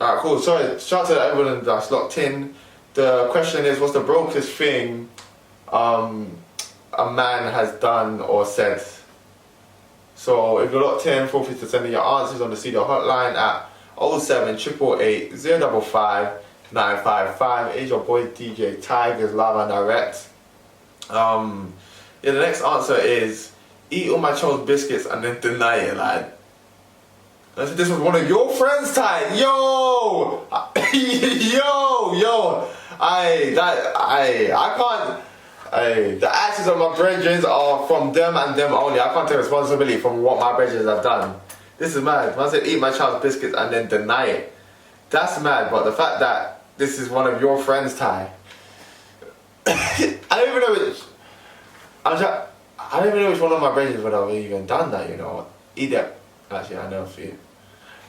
Alright, cool. Sorry, shout out to everyone that's locked in. The question is, what's the brokest thing a man has done or said? So if you're locked in, feel free to send in your answers on the studio hotline at 07888 055 955. It's your boy DJ Tigers live and direct. Yeah, the next answer is eat all my Charles biscuits and then deny it, like. I said this was one of your friends, Ty. Yo, I can't. The actions of my brethren are from them and them only. I can't take responsibility from what my brethren have done. This is mad. When I said eat my child's biscuits and then deny it, that's mad. But the fact that this is one of your friends, Ty. I don't even know which. I don't even know which one of my brethren would have even done that. You know, eat that. Actually, I know for you.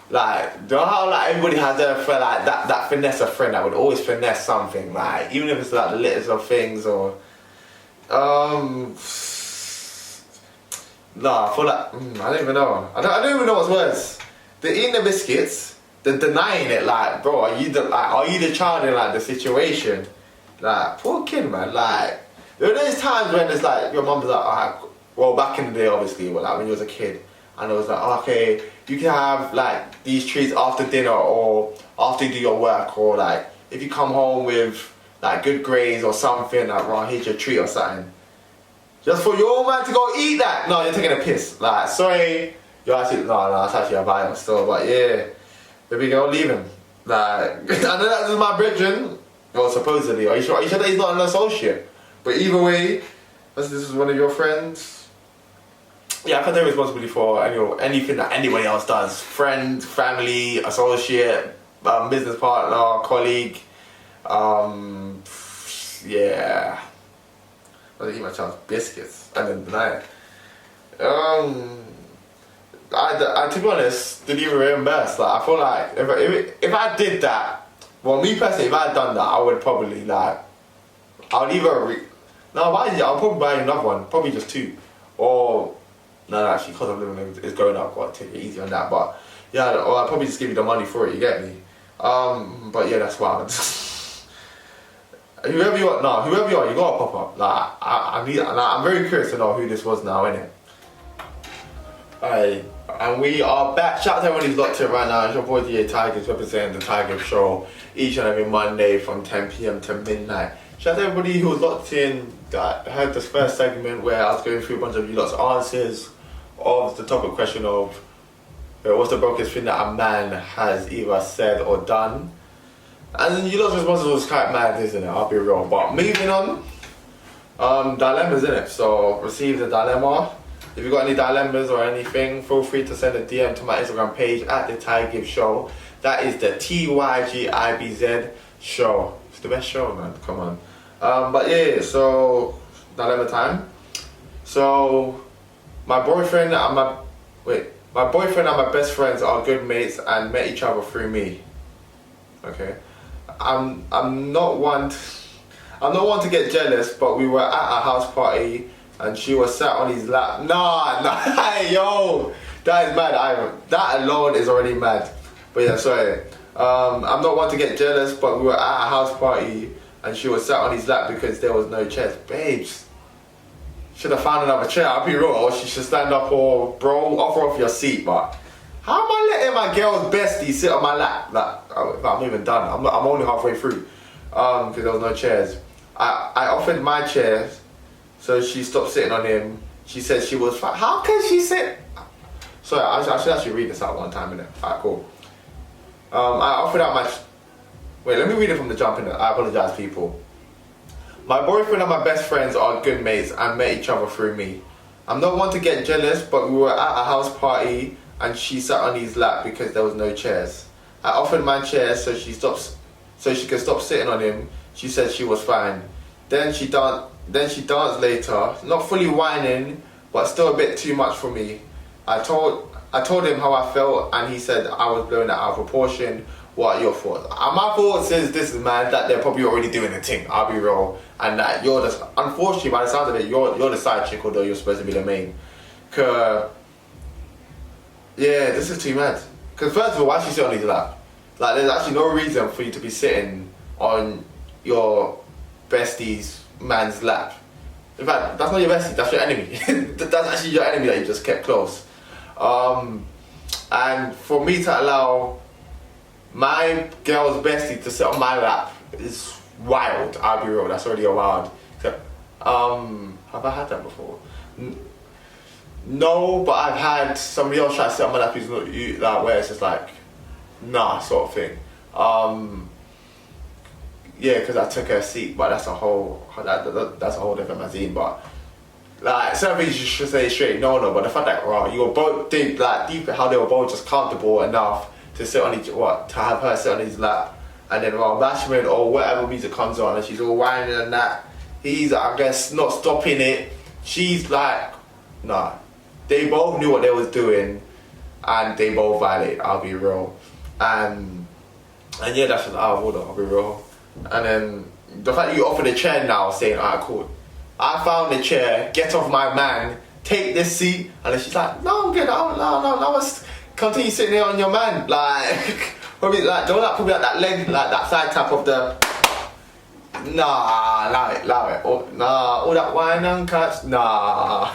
Like, you know how like everybody has their friend, like that finesse a friend that would always finesse something, like even if it's like the littlest of things or nah, I feel like I don't even know. I don't even know what's worse. The eating the biscuits, the denying it, like, bro, are you the child in like the situation? Like, poor kid, man. Like, there are those times when it's like your mum's like, alright, well, back in the day, obviously, but like when you was a kid, and it was like, okay, you can have like these treats after dinner or after you do your work, or like if you come home with like good grades or something, like, well, here's your treat or something. Just for your old man to go eat that? No, you're taking a piss. Like, sorry, you're actually, no, it's actually a violent store, but yeah, baby girl, leave him. Like, I know that is my brethren, well, supposedly. Are you sure that he's not an associate? But either way, this is one of your friends. Yeah, I can't take responsibility for anything that anybody else does. Friend, family, associate, business partner, colleague. Yeah. I eat my child's biscuits and then deny it. I to be honest, didn't even reimburse. Like, I feel like if I did that, well, me personally, if I had done that, I would probably like, I would either I'll probably buy another one, probably just 2, or no, actually, because of living is going up, I'll take it easy on that. But yeah, or I'll probably just give you the money for it. You get me? But yeah, that's wild. Whoever you are, you gotta pop up. Like, I'm very curious to know who this was now, innit? Alright, and we are back. Shout out to everyone who's locked in right now. It's your boy DA Tigers representing the Tiger Show each and every Monday from 10 PM to midnight. Shout out to everybody who was locked in, that heard this first segment where I was going through a bunch of you lot's answers of the topic question of what's the brokest thing that a man has either said or done. And you lot's responses was quite mad, isn't it? I'll be real. But moving on, dilemmas, innit? So receive the dilemma. If you've got any dilemmas or anything, feel free to send a DM to my Instagram page at the Ty Gibbs Show. That is the TYGIBZ Show. It's the best show, man. Come on. But yeah, so dilemma time. So my boyfriend and my best friends are good mates and met each other through me. Okay. I'm not one to get jealous, but we were at a house party and she was sat on his lap. Nah, hey, yo, that is mad. That alone is already mad. But yeah, sorry. I'm not one to get jealous, but we were at a house party and she was sat on his lap because there was no chairs. Babes, should have found another chair. I'll be real. Or she should stand up, or bro, offer off your seat. But how am I letting my girl's bestie sit on my lap? Like, I'm not even done. I'm only halfway through. Because there was no chairs. I offered my chair, so she stopped sitting on him. She said she was fine. How can she sit? Sorry, I should actually read this out one time, innit? Alright, cool. I offered out my... Wait, let me read it from the jump, innit? I apologize, people. My boyfriend and my best friends are good mates and met each other through me. I'm not one to get jealous, but we were at a house party and she sat on his lap because there was no chairs. I offered my chair so she could stop sitting on him. She said she was fine. Then she danced later, not fully whining, but still a bit too much for me. I told him how I felt and he said I was blowing it out of proportion. What are your thoughts? My thoughts is this, man, that they're probably already doing the thing, I'll be real. And that you're just, unfortunately, by the sounds of it, you're the side chick, although you're supposed to be the main. Cause, yeah, this is too mad. Cause first of all, why should she sit on his lap? Like, there's actually no reason for you to be sitting on your bestie's man's lap. In fact, that's not your bestie, that's your enemy. That's actually your enemy that you just kept close. And for me to allow my girl's bestie to sit on my lap is wild, I'll be real, that's already a wild. So, have I had that before? No, but I've had somebody else try to sit on my lap who's not you, like, where it's just like, nah, sort of thing. Yeah, because I took her seat, but that's a whole different magazine. But like, certain things you should say straight no, but the fact that you were both deep how they were both just comfortable enough to sit on to have her sit on his lap, and then Bashman or whatever music comes on and she's all whining and that, he's, I guess, not stopping it. She's like, nah. They both knew what they was doing, and they both violate. I'll be real, and yeah, that's just out of order. I'll be real, and then the fact that you offer the chair now, saying, alright, cool. I found the chair. Get off my man. Take this seat. And then she's like, no, I'm good. No. Continue sitting there on your man. Like, probably like, don't like, probably like that leg, like that side tap of the. Nah, allow it. Oh, nah, all that wine and cuts. Nah.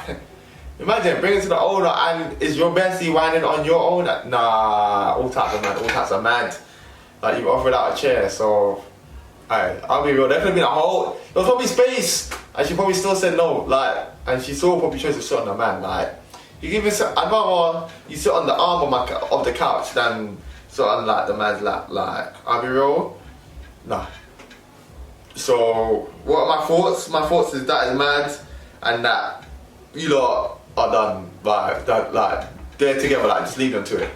Imagine bring it to the owner and is your bestie whining on your owner? Nah, all types of mad. Like you've offered out a chair, so. I'll be real, there could have been a whole, there was probably space, and she probably still said no, like, and she still probably chose to sit on the man, like, you give me, I'd rather you sit on the arm of the couch than sit on, like, the man's lap, like, I'll be real, nah. So, what are my thoughts? My thoughts is that is mad, and that you lot are done, like, they're together, like, just leave them to it.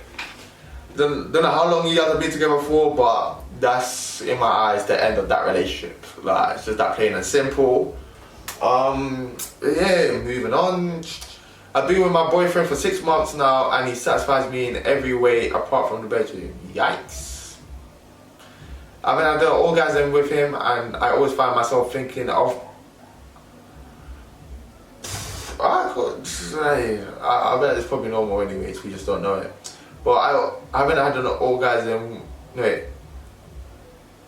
Don't know how long you guys have been together for, but that's, in my eyes, the end of that relationship. Like, it's just that plain and simple. Yeah, moving on. I've been with my boyfriend for 6 months now, and he satisfies me in every way apart from the bedroom. Yikes. I mean, I do an orgasm with him, and I always find myself thinking of. I bet it's probably normal anyways, we just don't know it. But I haven't had an orgasm.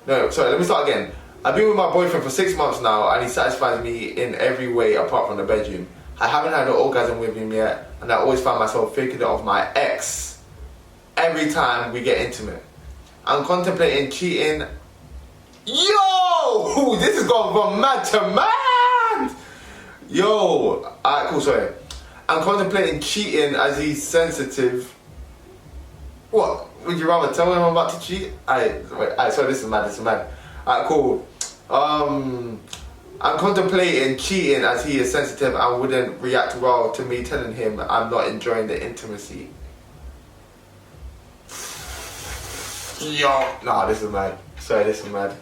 No, sorry, let me start again. I've been with my boyfriend for 6 months now, and he satisfies me in every way apart from the bedroom. I haven't had an orgasm with him yet, and I always find myself thinking of my ex every time we get intimate. I'm contemplating cheating. Yo! This is going from mad to mad! Yo! Alright, cool, sorry. I'm contemplating cheating as he's sensitive. What? Would you rather tell him I'm about to cheat? Sorry, this is mad. Alright, cool. I'm contemplating cheating as he is sensitive and wouldn't react well to me telling him I'm not enjoying the intimacy. Yo, nah, this is mad. Sorry, this is mad.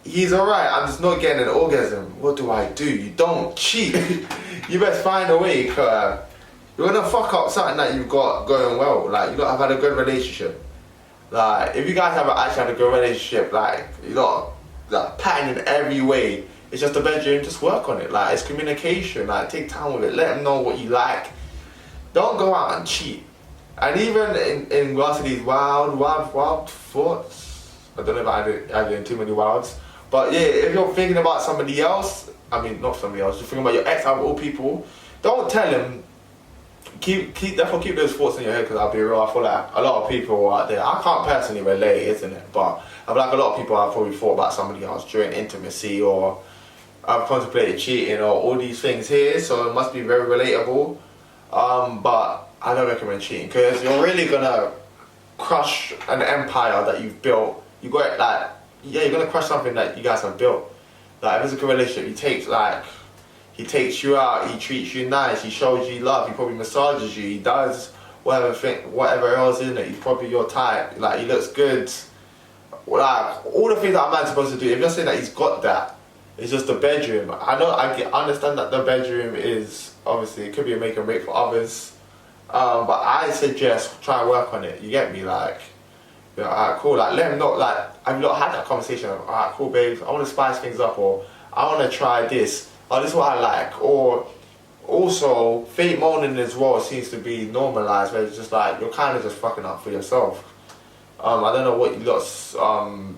He's alright, I'm just not getting an orgasm. What do? You don't cheat. You best find a way, cause you're gonna fuck up something that you've got going well. Like, you lot have had a good relationship. Like, if you guys haven't actually had a good relationship, like, you lot, like, pattern in every way. It's just the bedroom, just work on it. Like, it's communication. Like, take time with it. Let them know what you like. Don't go out and cheat. And even in regards to these wild thoughts, I don't know if I'm doing too many wilds, but yeah, if you're thinking about somebody else, I mean, not somebody else, you're thinking about your ex out of all people, don't tell him. Definitely keep those thoughts in your head, because I'll be real, I feel like a lot of people out there, I can't personally relate, isn't it? But I feel like a lot of people have probably thought about somebody else during intimacy, or I've contemplated cheating, or all these things here, so it must be very relatable. But I don't recommend cheating, because you're really gonna crush an empire that you've built. You got it, like, yeah, you're gonna crush something that you guys have built. Like, if it's a good relationship, he takes you out, he treats you nice, he shows you love, he probably massages you, he does whatever else, isn't it? He's probably your type, like, he looks good. Like, all the things that a man's supposed to do, if you're saying that he's got that, it's just the bedroom. I understand that the bedroom is, obviously, it could be a make and break for others. But I suggest try and work on it, you get me? Like, you know, alright, cool, like, let him know, like, have you not had that conversation of, alright, cool, babe, I want to spice things up, or I want to try this. Oh, this is what I like. Or also, fake moaning as well seems to be normalised, where it's just like, you're kind of just fucking up for yourself. I don't know what your lot's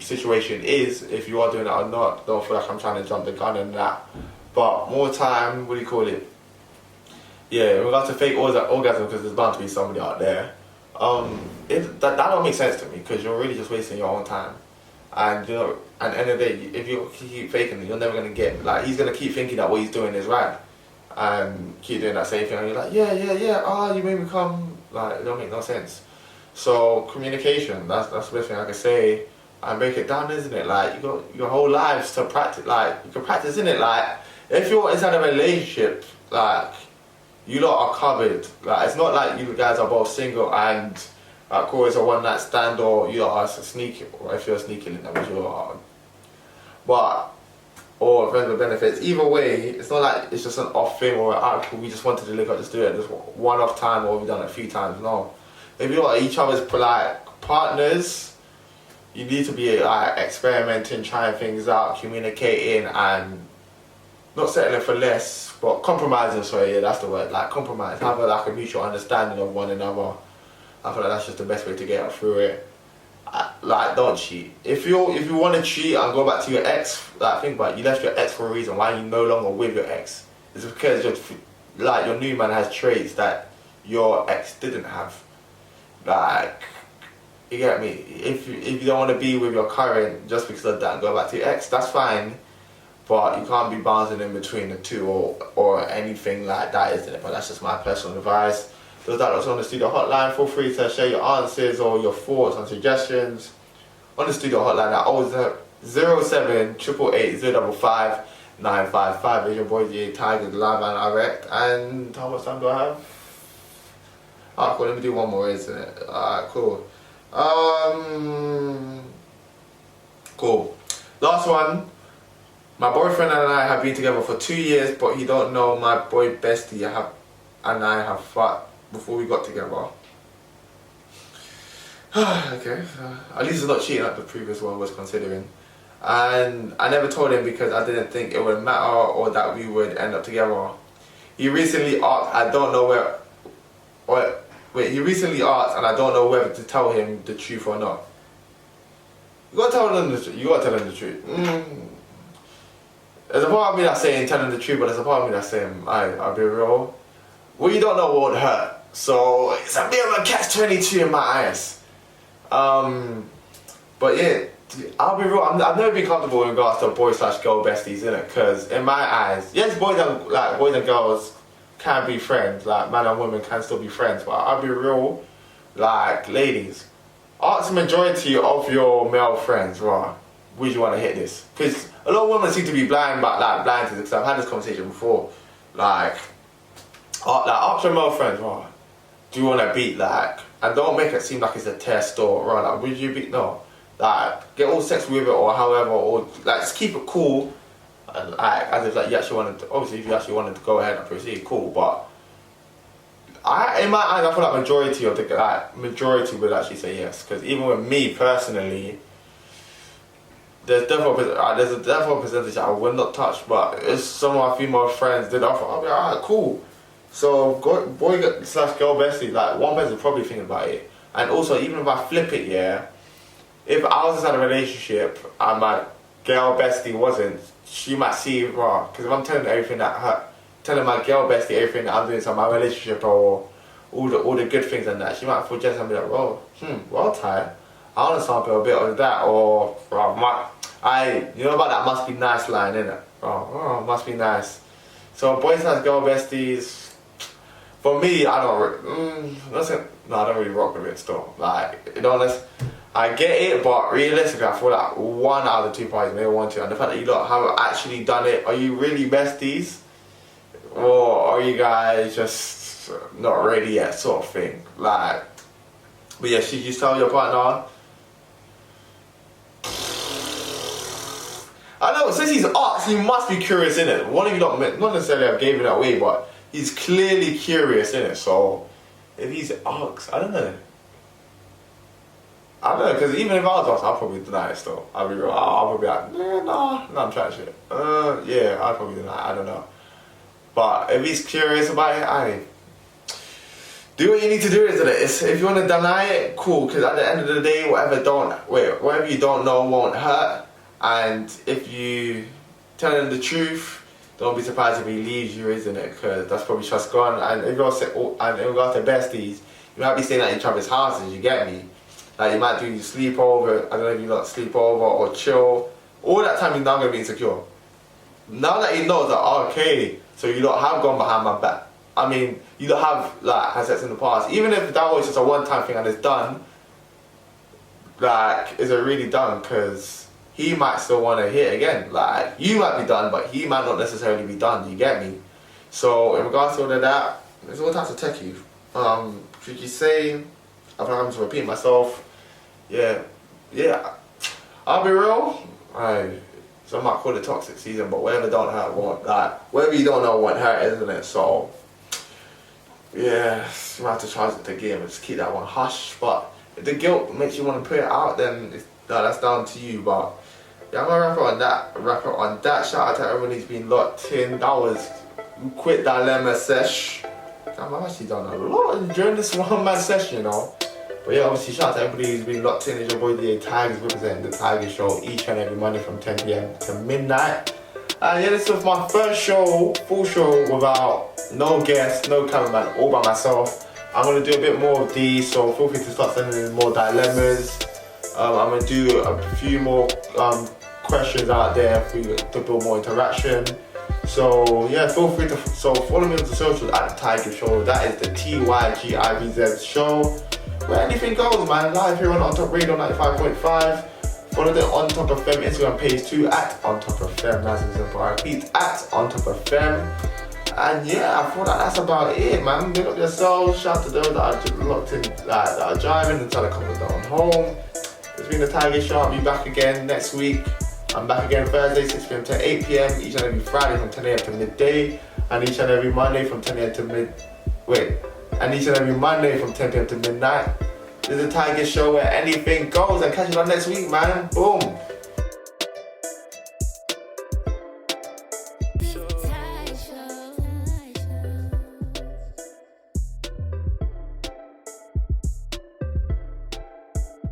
situation is, if you are doing that or not. Don't feel like I'm trying to jump the gun in that. But more time, what do you call it? Yeah, in regards to fake orgasm, because there's bound to be somebody out there. That don't make sense to me, because you're really just wasting your own time. And, you know, at the end of the day, if you keep faking it, you're never going to get, like, he's going to keep thinking that what he's doing is right. And keep doing that same thing, and you're like, yeah, you made me come, like, it don't make no sense. So, communication, that's the best thing I can say. And break it down, isn't it? Like, you got your whole lives to practice, like, you can practice, isn't it? Like, if you're inside a relationship, like, you lot are covered. Like, it's not like you guys are both single and cool, it's a one night stand, or you are sneaking, or if you're sneaking in that, which you are. But or friends with benefits. Either way, it's not like it's just an off thing or we just wanted to link up, just do it this one-off time, or we've done it a few times. No, if you're each other's like partners, you need to be like experimenting, trying things out, communicating, and not settling for less, but compromising. Sorry, yeah, that's the word. Like compromise, have like a mutual understanding of one another. I feel like that's just the best way to get through it. Like, don't cheat. If you want to cheat and go back to your ex, like think about it, you left your ex for a reason. Why are you no longer with your ex? It's because your new man has traits that your ex didn't have. Like, you get me? If you don't want to be with your current just because of that and go back to your ex, that's fine. But you can't be bouncing in between the two or anything like that, isn't it? But that's just my personal advice. Those that are on the studio hotline, feel free to share your answers or your thoughts and suggestions on the studio hotline at 07 888 055 955. It's your boy J Tiger, live and direct. And how much time do I have? Alright, cool. Let me do one more, isn't it? Alright, cool. Cool. Last one. My boyfriend and I have been together for 2 years, but he don't know my boy bestie and I have fought before we got together. Okay, at least it's not cheating like the previous one was considering. And I never told him because I didn't think it would matter or that we would end up together. He recently asked, he recently asked and I don't know whether to tell him the truth or not. You gotta tell him the truth. You gotta tell him the truth. There's a part of me that's saying tell him the truth, but there's a part of me that's saying I'll be real. What you don't know won't hurt. So it's a bit of a catch-22 in my eyes. But yeah, I'll be real. I've never been comfortable in regards to boy/girl besties, innit? Because in my eyes, yes, boys and girls can be friends. Like man and women can still be friends. But I'll be real. Like ladies, ask the majority of your male friends, right? Would you want to hit this? Because a lot of women seem to be blind to this. Because I've had this conversation before. Like ask your male friends, right? Do you want to beat and don't make it seem like it's a test or right? Like, would you beat? No, get all sex with it or however, or just keep it cool. And as if you actually wanted to, obviously if you actually wanted to go ahead and proceed, cool. But in my eyes, I feel like majority would actually say yes. Because even with me personally, there's definitely a percentage I will not touch. But if some of my female friends did offer, I'll be like, alright, cool. So boy/girl bestie, one person probably thinking about it. And also, even if I flip it, yeah, if I was just in a relationship and my girl bestie wasn't, she might see it wrong. Because if I'm telling my girl bestie everything that I'm doing to my relationship or all the good things and that, she might feel jealous and be like, well, Ty, I want to sample a bit of that, or you know about that must be nice line, innit? Oh, must be nice. So boy/girl besties. For me, I don't really rock with it still. I get it, but realistically, I feel like one out of the two parties may want to. And the fact that you lot haven't actually done it, are you really besties? Or are you guys just not ready yet, sort of thing? But yeah, should you tell your partner? I know, since he's asked, he must be curious, innit? One of you not necessarily have given it away, but he's clearly curious, innit? So, if he's asked, I don't know, because even if I was asked, I'll probably deny it still. I'll probably be like, no, I'm trying shit. Yeah, I'll probably deny it, I don't know. But if he's curious about it, do what you need to do, isn't it? If you want to deny it, cool, because at the end of the day, whatever you don't know won't hurt. And if you tell him the truth, don't be surprised if he leaves you, isn't it? Because that's probably just gone. And in regards to besties, you might be staying at each other's houses, you get me? You might do sleepover, I don't know if you not sleep over or chill. All that time you're not going to be insecure. Now that he knows that, okay, so you don't have gone behind my back. I mean, you don't have had sex in the past. Even if that was just a one-time thing and it's done, is it really done? Because he might still want to hit again. You might be done, but he might not necessarily be done, you get me? So, in regards to all of that, there's all types of techie. Should you say, I feel like I'm just repeating myself, yeah, I'll be real, So I might call it toxic season, but whatever don't hurt won't, like, whatever you don't know won't hurt, isn't it? So, yeah, you might have to charge it the game and just keep that one hush. But if the guilt makes you want to put it out, then that's down to you. But yeah, I'm gonna wrap it on that. Shout out to everyone who's been locked in. That was Quick Dilemma sesh. Damn, I've actually done a lot during this one-man session, you know. But yeah, obviously shout out to everybody who's been locked in. It's your boy The Tigers representing The Tiger Show each and every Monday from 10 p.m. to midnight. And yeah, this was my first show, full show, without no guests, no cameraman, all by myself. I'm going to do a bit more of these, so feel free to start sending in more dilemmas. I'm going to do a few more questions out there for you to build more interaction. So yeah, feel free to follow me on the socials at The Tiger Show. That is the TYGIVZ show, where anything goes, man. Live here on Top Radio 95.5. Follow the On Top FM Instagram page too at On Top FM. Nice and simple. I repeat, at On Top FM. And yeah, I thought that's about it, man. Big up yourselves. Shout out to those that are locked in, that are driving and trying to come down home. It's been The Tiger Show. I'll be back again next week. I'm back again Thursday, 6 p.m. to 8 p.m. Each and every Friday from 10 a.m. to midday. And each and every Monday from 10 a.m. to And each and every Monday from 10 p.m. to midnight. This is The Tiger Show where anything goes. And catch you on next week, man. Boom.